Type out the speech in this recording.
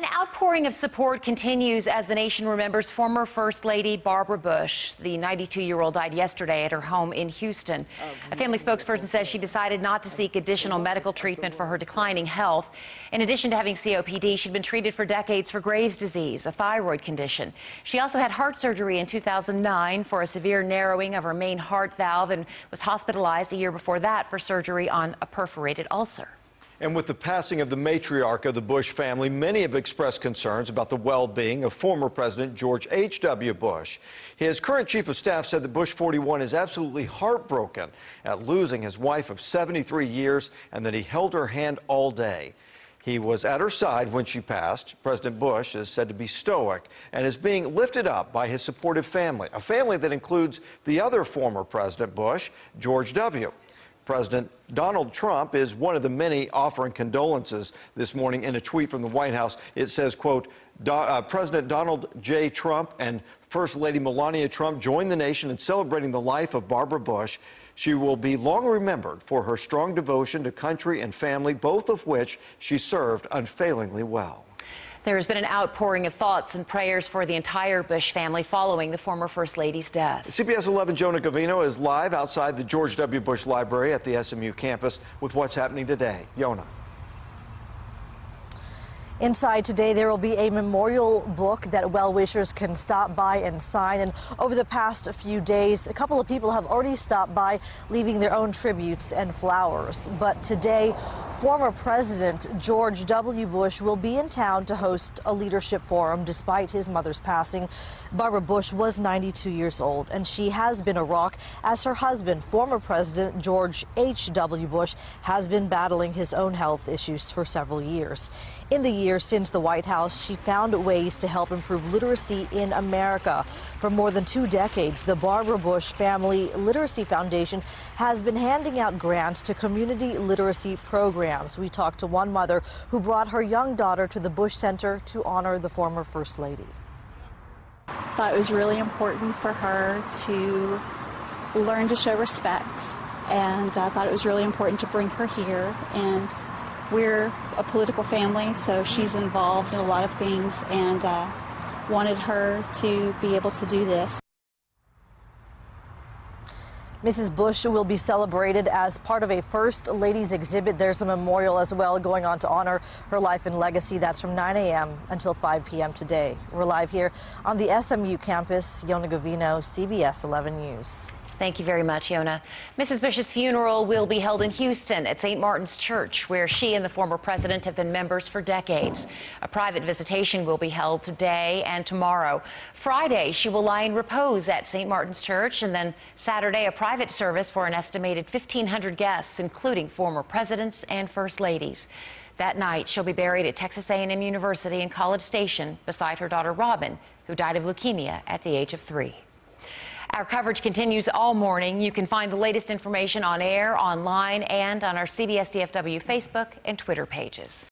An outpouring of support continues as the nation remembers former First Lady Barbara Bush. The 92-year-old died yesterday at her home in Houston. A family spokesperson says she decided not to seek additional medical treatment for her declining health. In addition to having COPD, she'd been treated for decades for Graves' disease, a thyroid condition. She also had heart surgery in 2009 for a severe narrowing of her main heart valve and was hospitalized a year before that for surgery on a perforated ulcer. And with the passing of the matriarch of the Bush family, many have expressed concerns about the well-being of former President George H.W. Bush. His current chief of staff said that Bush 41 is absolutely heartbroken at losing his wife of 73 years and that he held her hand all day. He was at her side when she passed. President Bush is said to be stoic and is being lifted up by his supportive family, a family that includes the other former President Bush, George W. President Donald Trump is one of the many offering condolences this morning. In a tweet from the White House, it says, quote, President Donald J. Trump and First Lady Melania Trump joined the nation in celebrating the life of Barbara Bush. She will be long remembered for her strong devotion to country and family, both of which she served unfailingly well. There has been an outpouring of thoughts and prayers for the entire Bush family following the former First Lady's death. CBS 11 Jonah Gavino is live outside the George W. Bush Library at the SMU campus with what's happening today. Jonah. Inside today, there will be a memorial book that well-wishers can stop by and sign. And over the past few days, a couple of people have already stopped by, leaving their own tributes and flowers. But today, former President George W. Bush will be in town to host a leadership forum despite his mother's passing. Barbara Bush was 92 years old, and she has been a rock as her husband, former President George H.W. Bush, has been battling his own health issues for several years. In the years since the White House, she found ways to help improve literacy in America. For more than 2 decades, the Barbara Bush Family Literacy Foundation has been handing out grants to community literacy programs. We talked to one mother who brought her young daughter to the Bush Center to honor the former First Lady. I thought it was really important for her to learn to show respect, and I thought it was really important to bring her here. And we're a political family, so she's involved in a lot of things, and wanted her to be able to do this. Mrs. Bush will be celebrated as part of a First Ladies exhibit. There's a memorial as well going on to honor her life and legacy. That's from 9 a.m. until 5 p.m. today. We're live here on the SMU campus. Jonah Gavino, CBS 11 News. Thank you very much, Yona. Mrs. Bush's funeral will be held in Houston at St. Martin's Church, where she and the former president have been members for decades. A private visitation will be held today and tomorrow. Friday, she will lie in repose at St. Martin's Church, and then Saturday, a private service for an estimated 1,500 guests, including former presidents and first ladies. That night, she'll be buried at Texas A&M University in College Station beside her daughter Robin, who died of leukemia at the age of 3. Our coverage continues all morning. You can find the latest information on air, online, and on our CBS DFW Facebook and Twitter pages.